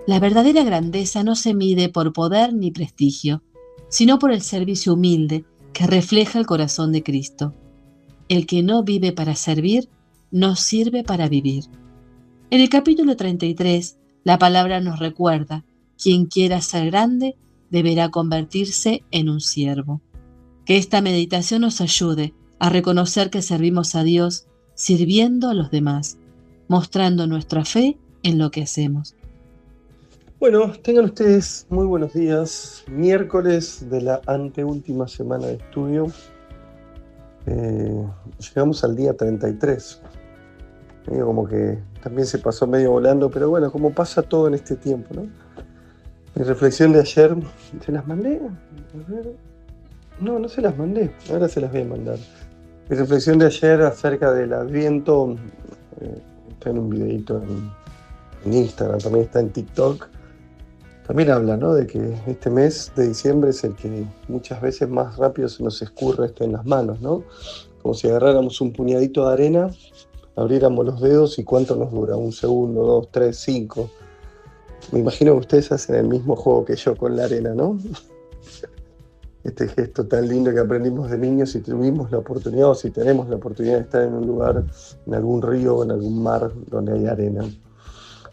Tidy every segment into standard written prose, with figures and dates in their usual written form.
La verdadera grandeza no se mide por poder ni prestigio, sino por el servicio humilde que refleja el corazón de Cristo. El que no vive para servir, no sirve para vivir. En el capítulo 33, la palabra nos recuerda: quien quiera ser grande deberá convertirse en un siervo. Que esta meditación nos ayude a reconocer que servimos a Dios sirviendo a los demás, mostrando nuestra fe en lo que hacemos. Bueno, tengan ustedes muy buenos días. Miércoles de la anteúltima semana de estudio. Llegamos al día 33. Como que también se pasó medio volando, pero bueno, como pasa todo en este tiempo, ¿no? Mi reflexión de ayer, ¿se las mandé? A ver. No se las mandé, ahora se las voy a mandar. Mi reflexión de ayer acerca del Adviento, está en un videito en Instagram, también está en TikTok. También habla, ¿no?, de que este mes de diciembre es el que muchas veces más rápido se nos escurre esto en las manos, ¿no? Como si agarráramos un puñadito de arena, abriéramos los dedos y ¿cuánto nos dura? ¿Un segundo, 2, 3, 5? Me imagino que ustedes hacen el mismo juego que yo con la arena, ¿no? Este gesto tan lindo que aprendimos de niños, si tuvimos la oportunidad o si tenemos la oportunidad de estar en un lugar, en algún río o en algún mar donde hay arena.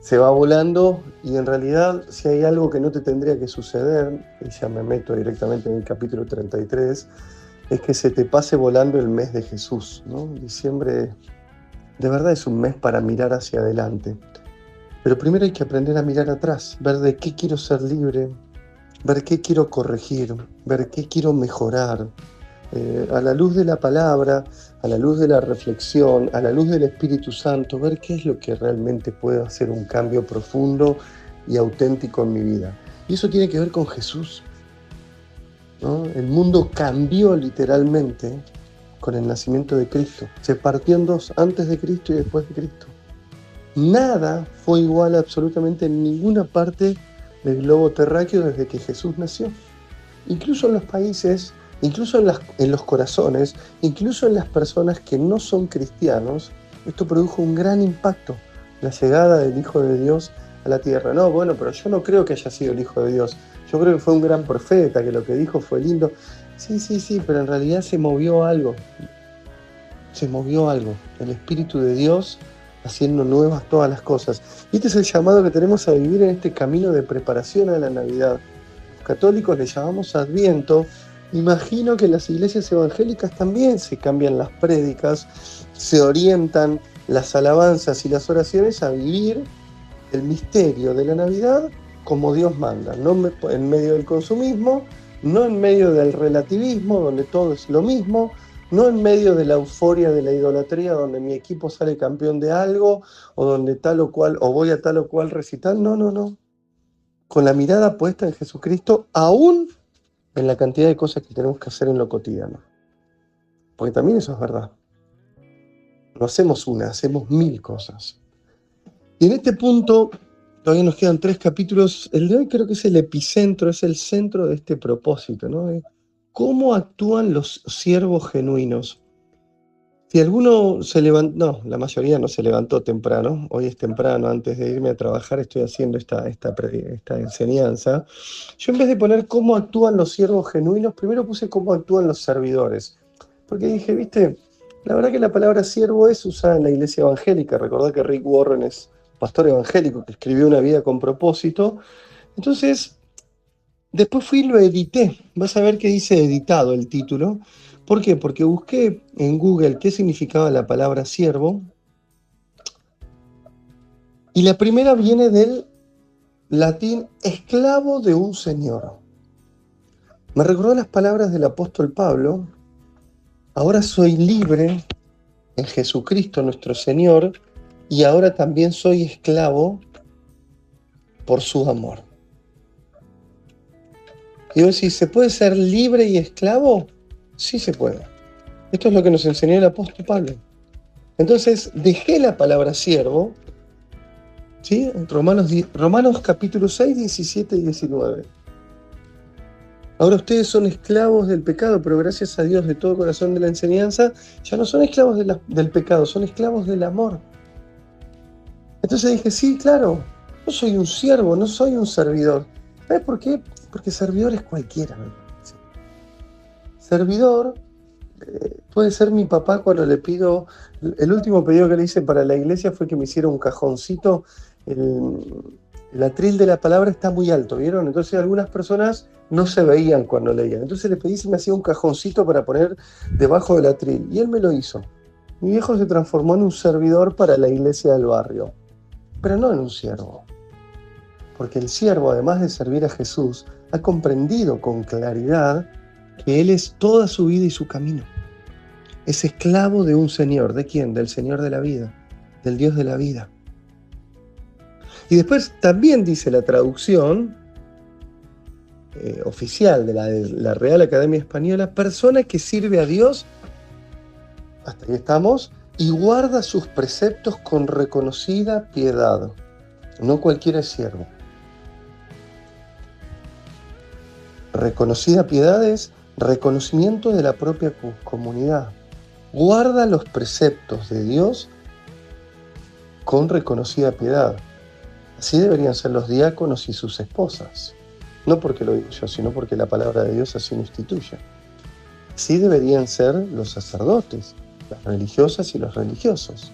Se va volando y en realidad si hay algo que no te tendría que suceder, y ya me meto directamente en el capítulo 33, es que se te pase volando el mes de Jesús, ¿no? Diciembre de verdad es un mes para mirar hacia adelante, pero primero hay que aprender a mirar atrás, ver de qué quiero ser libre, ver qué quiero corregir, ver qué quiero mejorar, a la luz de la palabra, a la luz de la reflexión, a la luz del Espíritu Santo, ver qué es lo que realmente puede hacer un cambio profundo y auténtico en mi vida. Y eso tiene que ver con Jesús, ¿no? El mundo cambió literalmente con el nacimiento de Cristo. Se partió en dos, antes de Cristo y después de Cristo. Nada fue igual absolutamente en ninguna parte del globo terráqueo desde que Jesús nació. Incluso en los países, incluso en los corazones, incluso en las personas que no son cristianos, esto produjo un gran impacto, la llegada del Hijo de Dios a la tierra. No, bueno, pero yo no creo que haya sido el Hijo de Dios. Yo creo que fue un gran profeta, que lo que dijo fue lindo. Sí, pero en realidad se movió algo. Se movió algo. El Espíritu de Dios haciendo nuevas todas las cosas. Y este es el llamado que tenemos a vivir en este camino de preparación a la Navidad. Los católicos le llamamos Adviento. Imagino que en las iglesias evangélicas también se cambian las prédicas, se orientan las alabanzas y las oraciones a vivir el misterio de la Navidad como Dios manda, no en medio del consumismo, no en medio del relativismo, donde todo es lo mismo, no en medio de la euforia de la idolatría, donde mi equipo sale campeón de algo, o donde tal o cual, o voy a tal o cual recital. No. Con la mirada puesta en Jesucristo, aún en la cantidad de cosas que tenemos que hacer en lo cotidiano. Porque también eso es verdad. No hacemos una, hacemos 1000 cosas. Y en este punto, todavía nos quedan 3 capítulos. El de hoy creo que es el epicentro, es el centro de este propósito, ¿no? De cómo actúan los siervos genuinos. Si alguno se levantó, no, la mayoría no se levantó temprano, hoy es temprano, antes de irme a trabajar estoy haciendo esta enseñanza. Yo en vez de poner cómo actúan los siervos genuinos, primero puse cómo actúan los servidores. Porque dije, viste, la verdad que la palabra siervo es usada en la iglesia evangélica. Recordá que Rick Warren es pastor evangélico que escribió Una vida con propósito. Entonces, después fui y lo edité. Vas a ver que dice editado el título. ¿Por qué? Porque busqué en Google qué significaba la palabra siervo. Y la primera viene del latín esclavo de un señor. Me recordó las palabras del apóstol Pablo. Ahora soy libre en Jesucristo nuestro Señor y ahora también soy esclavo por su amor. Y vos decís, ¿se puede ser libre y esclavo? Sí se puede. Esto es lo que nos enseñó el apóstol Pablo. Entonces dejé la palabra siervo, ¿sí? En Romanos capítulo 6, 17 y 19. Ahora ustedes son esclavos del pecado, pero gracias a Dios de todo corazón de la enseñanza, ya no son esclavos del pecado, son esclavos del amor. Entonces dije, sí, claro, Yo soy un siervo, no soy un servidor. ¿Sabes por qué? Porque servidor es cualquiera, me parece. Servidor puede ser mi papá cuando le pido. El último pedido que le hice para la iglesia fue que me hiciera un cajoncito. El atril de la palabra está muy alto, ¿vieron? Entonces algunas personas no se veían cuando leían. Entonces le pedí si me hacía un cajoncito para poner debajo del atril. Y él me lo hizo. Mi viejo se transformó en un servidor para la iglesia del barrio, pero no en un siervo. Porque el siervo, además de servir a Jesús, ha comprendido con claridad que Él es toda su vida y su camino. Es esclavo de un Señor. ¿De quién? Del Señor de la vida, del Dios de la vida. Y después también dice la traducción oficial de la Real Academia Española, persona que sirve a Dios, hasta ahí estamos, y guarda sus preceptos con reconocida piedad. No cualquiera es siervo. Reconocida piedad es reconocimiento de la propia comunidad. Guarda los preceptos de Dios con reconocida piedad. Así deberían ser los diáconos y sus esposas. No porque lo digo yo, sino porque la palabra de Dios así lo instituye. Así deberían ser los sacerdotes, las religiosas y los religiosos.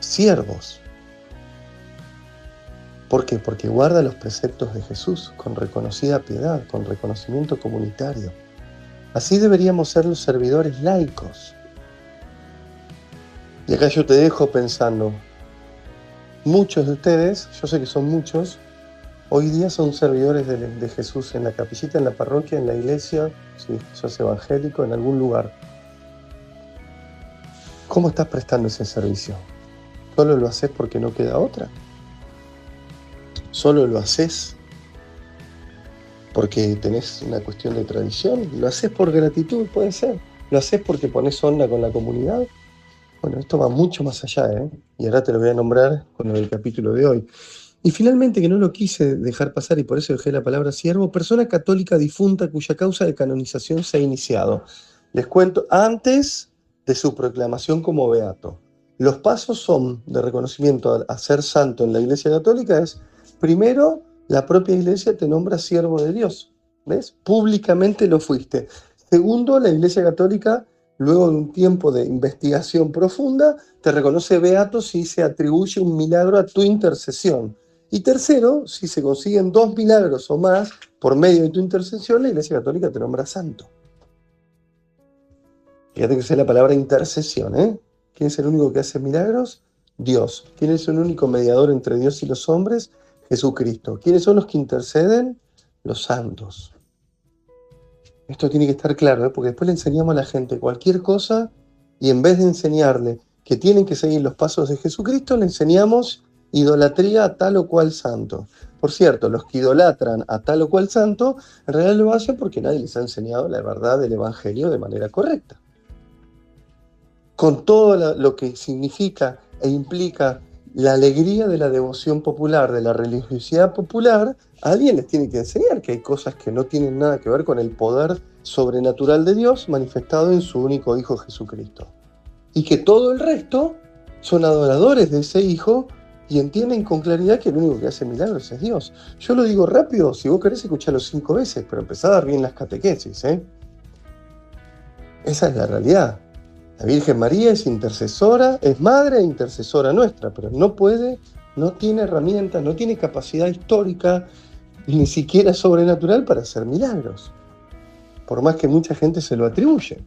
Siervos. ¿Por qué? Porque guarda los preceptos de Jesús con reconocida piedad, con reconocimiento comunitario. Así deberíamos ser los servidores laicos. Y acá yo te dejo pensando, muchos de ustedes, yo sé que son muchos, hoy día son servidores de Jesús en la capillita, en la parroquia, en la iglesia, si sos evangélico, en algún lugar. ¿Cómo estás prestando ese servicio? ¿Solo lo haces porque no queda otra? ¿Solo lo haces porque tenés una cuestión de tradición? ¿Lo haces por gratitud? Puede ser. ¿Lo haces porque pones onda con la comunidad? Bueno, esto va mucho más allá, ¿eh? Y ahora te lo voy a nombrar con el capítulo de hoy. Y finalmente, que no lo quise dejar pasar y por eso dejé la palabra siervo, persona católica difunta cuya causa de canonización se ha iniciado. Les cuento, antes de su proclamación como beato. Los pasos son de reconocimiento a ser santo en la Iglesia Católica es, primero, la propia Iglesia te nombra siervo de Dios, ¿ves? Públicamente lo fuiste. Segundo, la Iglesia Católica, luego de un tiempo de investigación profunda, te reconoce beato si se atribuye un milagro a tu intercesión. Y tercero, si se consiguen 2 milagros o más por medio de tu intercesión, la Iglesia Católica te nombra santo. Fíjate que usa la palabra intercesión, ¿eh? ¿Quién es el único que hace milagros? Dios. ¿Quién es el único mediador entre Dios y los hombres? Jesucristo. ¿Quiénes son los que interceden? Los santos. Esto tiene que estar claro, ¿eh? Porque después le enseñamos a la gente cualquier cosa y en vez de enseñarle que tienen que seguir los pasos de Jesucristo, le enseñamos idolatría a tal o cual santo. Por cierto, los que idolatran a tal o cual santo, en realidad lo hacen porque nadie les ha enseñado la verdad del Evangelio de manera correcta. Con todo lo que significa e implica la alegría de la devoción popular, de la religiosidad popular, alguien les tiene que enseñar que hay cosas que no tienen nada que ver con el poder sobrenatural de Dios manifestado en su único Hijo Jesucristo. Y que todo el resto son adoradores de ese Hijo y entienden con claridad que el único que hace milagros es Dios. Yo lo digo rápido, si vos querés escucharlo 5 veces, pero empezá a dar bien las catequesis, ¿eh? Esa es la realidad. La Virgen María es intercesora, es madre e intercesora nuestra, pero no puede, no tiene herramientas, no tiene capacidad histórica, ni siquiera sobrenatural para hacer milagros, por más que mucha gente se lo atribuye.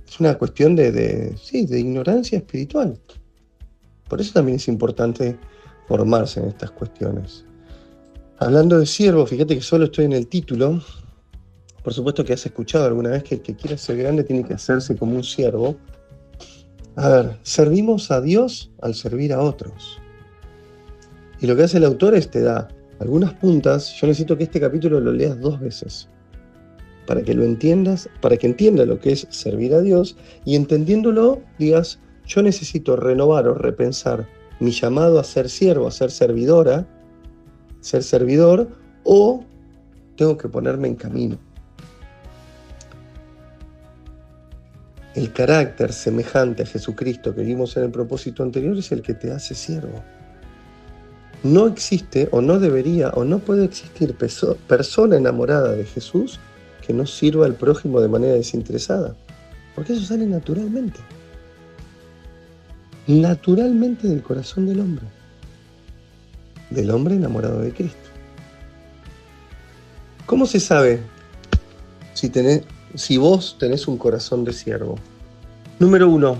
Es una cuestión de ignorancia espiritual. Por eso también es importante formarse en estas cuestiones. Hablando de siervo, fíjate que solo estoy en el título. Por supuesto que has escuchado alguna vez que el que quiera ser grande tiene que hacerse como un siervo. A ver, servimos a Dios al servir a otros. Y lo que hace el autor es te da algunas puntas. Yo necesito que este capítulo lo leas 2 veces. Para que lo entiendas, para que entiendas lo que es servir a Dios y entendiéndolo digas, yo necesito renovar o repensar mi llamado a ser siervo, a ser servidora, ser servidor, o tengo que ponerme en camino. El carácter semejante a Jesucristo que vimos en el propósito anterior es el que te hace siervo. No existe o no debería o no puede existir persona enamorada de Jesús que no sirva al prójimo de manera desinteresada, porque eso sale naturalmente del corazón del hombre enamorado de Cristo. ¿Cómo se sabe si vos tenés un corazón de siervo? Número 1,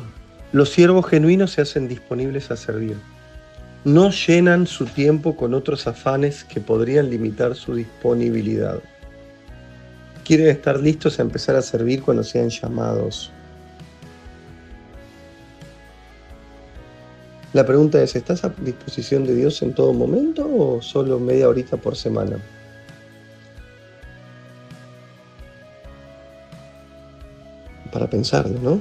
los siervos genuinos se hacen disponibles a servir. No llenan su tiempo con otros afanes que podrían limitar su disponibilidad. Quieren estar listos a empezar a servir cuando sean llamados. La pregunta es, ¿estás a disposición de Dios en todo momento o solo media horita por semana? Para pensarlo, ¿no?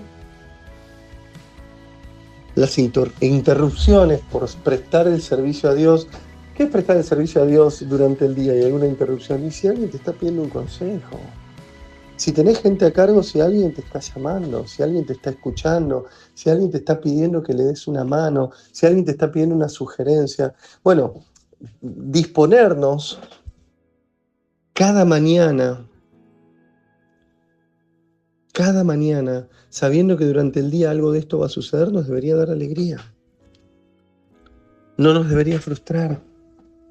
Las interrupciones por prestar el servicio a Dios. ¿Qué es prestar el servicio a Dios durante el día y hay una interrupción? Y si alguien te está pidiendo un consejo, si tenés gente a cargo, si alguien te está llamando, si alguien te está escuchando, si alguien te está pidiendo que le des una mano, si alguien te está pidiendo una sugerencia. Bueno, disponernos cada mañana, sabiendo que durante el día algo de esto va a suceder, nos debería dar alegría. No nos debería frustrar.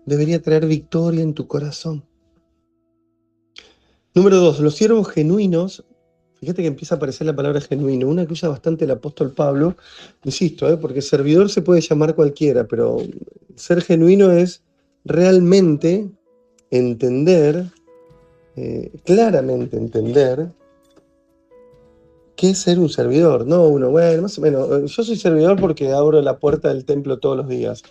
Debería traer victoria en tu corazón. Número 2, los siervos genuinos. Fíjate que empieza a aparecer la palabra genuino, una que usa bastante el apóstol Pablo. Insisto, porque servidor se puede llamar cualquiera, pero ser genuino es realmente entender, claramente entender, ¿qué es ser un servidor? No uno, bueno, más o menos, yo soy servidor porque abro la puerta del templo todos los días.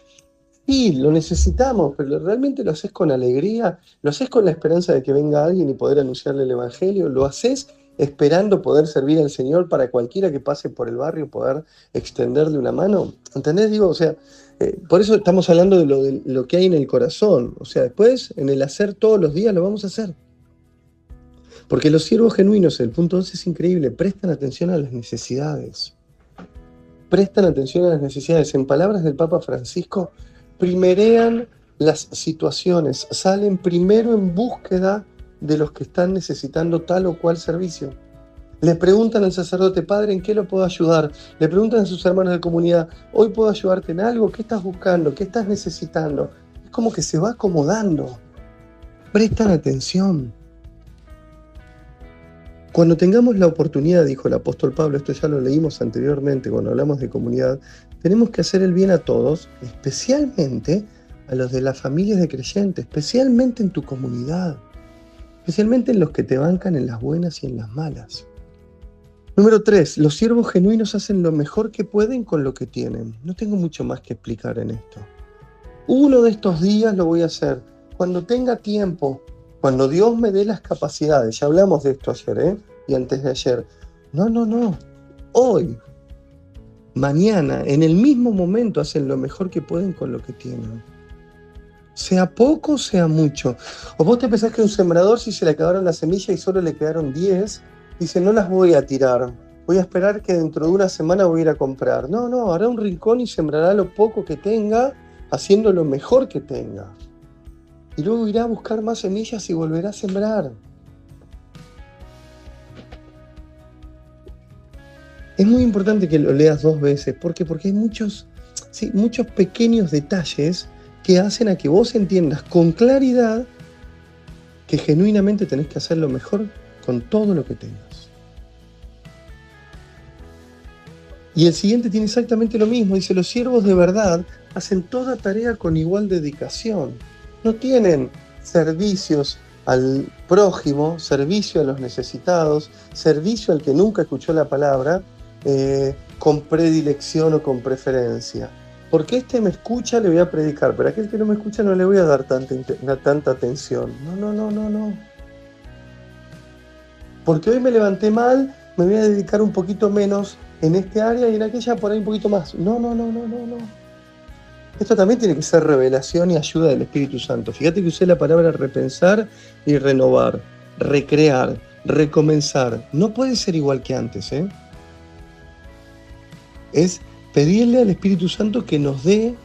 Sí, lo necesitamos, pero realmente lo haces con alegría, lo haces con la esperanza de que venga alguien y poder anunciarle el evangelio, lo haces esperando poder servir al Señor para cualquiera que pase por el barrio, poder extenderle una mano. ¿Entendés? Digo, o sea, por eso estamos hablando de lo que hay en el corazón. O sea, después, en el hacer todos los días, lo vamos a hacer. Porque los siervos genuinos, el punto 11 es increíble, prestan atención a las necesidades. Prestan atención a las necesidades. En palabras del Papa Francisco, primerean las situaciones, salen primero en búsqueda de los que están necesitando tal o cual servicio. Le preguntan al sacerdote, padre, ¿en qué lo puedo ayudar? Le preguntan a sus hermanos de comunidad, ¿hoy puedo ayudarte en algo? ¿Qué estás buscando? ¿Qué estás necesitando? Es como que se va acomodando. Prestan atención. Cuando tengamos la oportunidad, dijo el apóstol Pablo, esto ya lo leímos anteriormente cuando hablamos de comunidad, tenemos que hacer el bien a todos, especialmente a los de las familias de creyentes, especialmente en tu comunidad, especialmente en los que te bancan en las buenas y en las malas. Número 3, los siervos genuinos hacen lo mejor que pueden con lo que tienen. No tengo mucho más que explicar en esto. Uno de estos días lo voy a hacer, cuando tenga tiempo, cuando Dios me dé las capacidades. Ya hablamos de esto ayer, y antes de ayer. No. Hoy, mañana, en el mismo momento hacen lo mejor que pueden con lo que tienen. Sea poco, sea mucho. O vos te pensás que un sembrador, si se le acabaron las semillas y solo le quedaron 10, dice, no las voy a tirar. Voy a esperar que dentro de una semana voy a ir a comprar. No, hará un rincón y sembrará lo poco que tenga, haciendo lo mejor que tenga. Y luego irá a buscar más semillas y volverá a sembrar. Es muy importante que lo leas 2 veces. ¿Por qué? Porque hay muchos pequeños detalles que hacen a que vos entiendas con claridad que genuinamente tenés que hacer lo mejor con todo lo que tengas. Y el siguiente tiene exactamente lo mismo. Dice, los siervos de verdad hacen toda tarea con igual dedicación. No tienen servicios al prójimo, servicio a los necesitados, servicio al que nunca escuchó la palabra, con predilección o con preferencia. Porque este me escucha, le voy a predicar, pero aquel que no me escucha no le voy a dar tanta atención. No. Porque hoy me levanté mal, me voy a dedicar un poquito menos en este área y en aquella por ahí un poquito más. No. Esto también tiene que ser revelación y ayuda del Espíritu Santo. Fíjate que usé la palabra repensar y renovar, recrear, recomenzar. No puede ser igual que antes, Es pedirle al Espíritu Santo que nos dé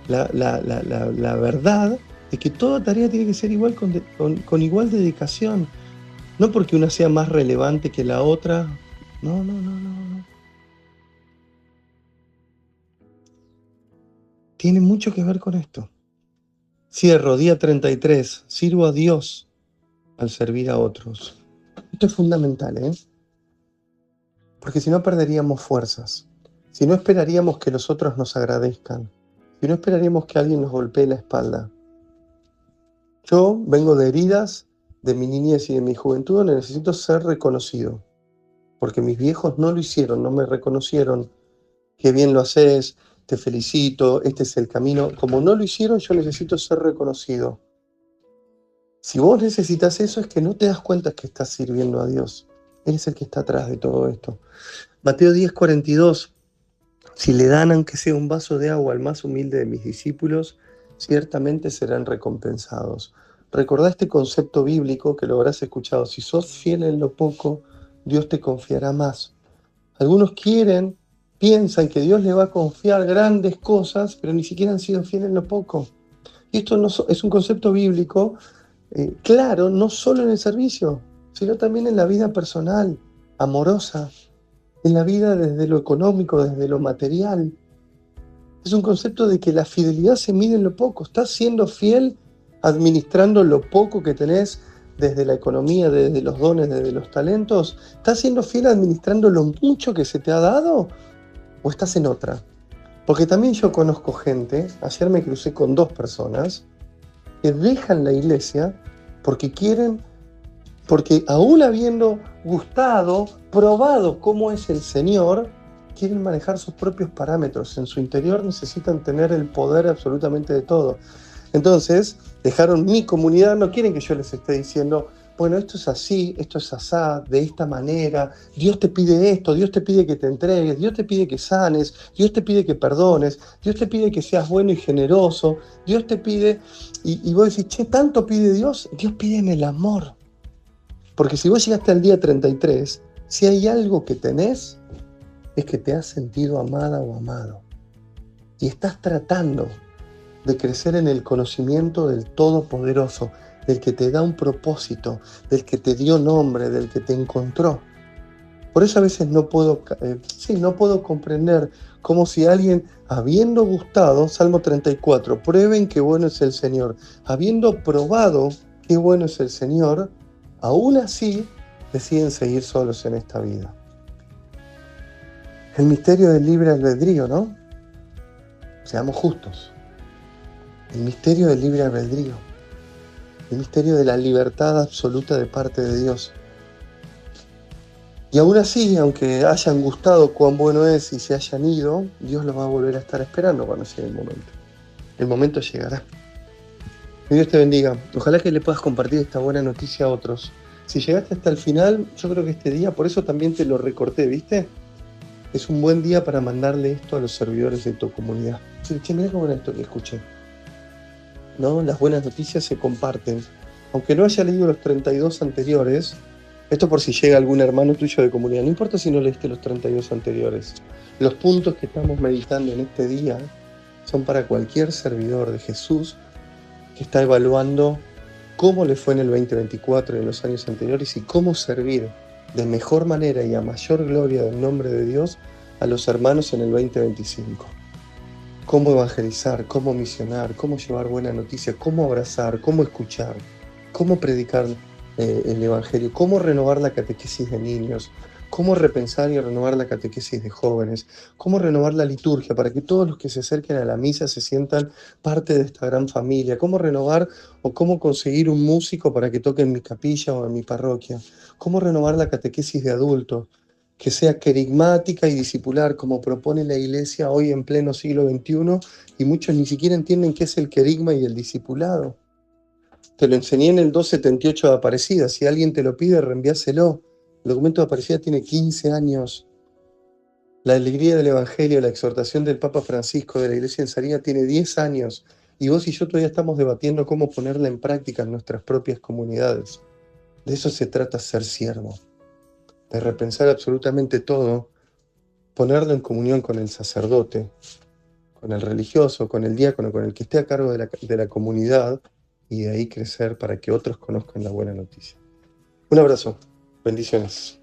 la verdad de que toda tarea tiene que ser igual con igual dedicación. No porque una sea más relevante que la otra. No. Tiene mucho que ver con esto. Cierro, día 33. Sirvo a Dios al servir a otros. Esto es fundamental, ¿eh? Porque si no perderíamos fuerzas. Si no esperaríamos que los otros nos agradezcan. Si no esperaríamos que alguien nos golpee la espalda. Yo vengo de heridas de mi niñez y de mi juventud donde necesito ser reconocido. Porque mis viejos no lo hicieron, no me reconocieron. Qué bien lo haces, te felicito, este es el camino. Como no lo hicieron, yo necesito ser reconocido. Si vos necesitas eso, es que no te das cuenta que estás sirviendo a Dios. Él es el que está atrás de todo esto. Mateo 10:42. Si le dan aunque sea un vaso de agua al más humilde de mis discípulos, ciertamente serán recompensados. Recordá este concepto bíblico que lo habrás escuchado. Si sos fiel en lo poco, Dios te confiará más. Algunos piensan que Dios le va a confiar grandes cosas, pero ni siquiera han sido fieles en lo poco. Y esto no es un concepto bíblico claro, no solo en el servicio, sino también en la vida personal, amorosa, en la vida desde lo económico, desde lo material. Es un concepto de que la fidelidad se mide en lo poco. ¿Estás siendo fiel administrando lo poco que tenés desde la economía, desde los dones, desde los talentos? ¿Estás siendo fiel administrando lo mucho que se te ha dado? ¿O estás en otra? Porque también yo conozco gente, ayer me crucé con 2 personas, que dejan la iglesia porque aún habiendo gustado, probado cómo es el Señor, quieren manejar sus propios parámetros. En su interior necesitan tener el poder absolutamente de todo. Entonces, dejaron mi comunidad, no quieren que yo les esté diciendo, bueno, esto es así, esto es asá, de esta manera, Dios te pide esto, Dios te pide que te entregues, Dios te pide que sanes, Dios te pide que perdones, Dios te pide que seas bueno y generoso, Dios te pide, y vos decís, che, ¿tanto pide Dios? Dios pide en el amor. Porque si vos llegaste al día 33, si hay algo que tenés, es que te has sentido amada o amado. Y estás tratando de crecer en el conocimiento del Todopoderoso, del que te da un propósito, del que te dio nombre, del que te encontró. Por eso a veces no puedo comprender cómo si alguien, habiendo gustado, Salmo 34, prueben qué bueno es el Señor, habiendo probado qué bueno es el Señor, aún así deciden seguir solos en esta vida. El misterio del libre albedrío, ¿no? Seamos justos. El misterio del libre albedrío. El misterio de la libertad absoluta de parte de Dios. Y aún así, aunque hayan gustado cuán bueno es y se hayan ido, Dios los va a volver a estar esperando cuando llegue el momento. El momento llegará. Que Dios te bendiga. Ojalá que le puedas compartir esta buena noticia a otros. Si llegaste hasta el final, yo creo que este día, por eso también te lo recorté, ¿viste? Es un buen día para mandarle esto a los servidores de tu comunidad. Che, mirá cómo era esto que escuché. ¿No? Las buenas noticias se comparten. Aunque no haya leído los 32 anteriores, esto por si llega algún hermano tuyo de comunidad, no importa si no leíste los 32 anteriores. Los puntos que estamos meditando en este día son para cualquier servidor de Jesús que está evaluando cómo le fue en el 2024 y en los años anteriores y cómo servir de mejor manera y a mayor gloria del nombre de Dios a los hermanos en el 2025. Cómo evangelizar, cómo misionar, cómo llevar buena noticia, cómo abrazar, cómo escuchar, cómo predicar el evangelio, cómo renovar la catequesis de niños, cómo repensar y renovar la catequesis de jóvenes, cómo renovar la liturgia para que todos los que se acerquen a la misa se sientan parte de esta gran familia, cómo renovar o cómo conseguir un músico para que toque en mi capilla o en mi parroquia, cómo renovar la catequesis de adultos, que sea querigmática y discipular, como propone la Iglesia hoy en pleno siglo XXI, y muchos ni siquiera entienden qué es el querigma y el discipulado. Te lo enseñé en el 278 de Aparecida, si alguien te lo pide, reenviáselo. El documento de Aparecida tiene 15 años. La alegría del Evangelio, la exhortación del Papa Francisco de la Iglesia en Sarina tiene 10 años, y vos y yo todavía estamos debatiendo cómo ponerla en práctica en nuestras propias comunidades. De eso se trata ser siervo, de repensar absolutamente todo ponerlo en comunión con el sacerdote, con el religioso, con el diácono, con el que esté a cargo de la comunidad, y de ahí crecer para que otros conozcan la buena noticia. Un abrazo. Bendiciones.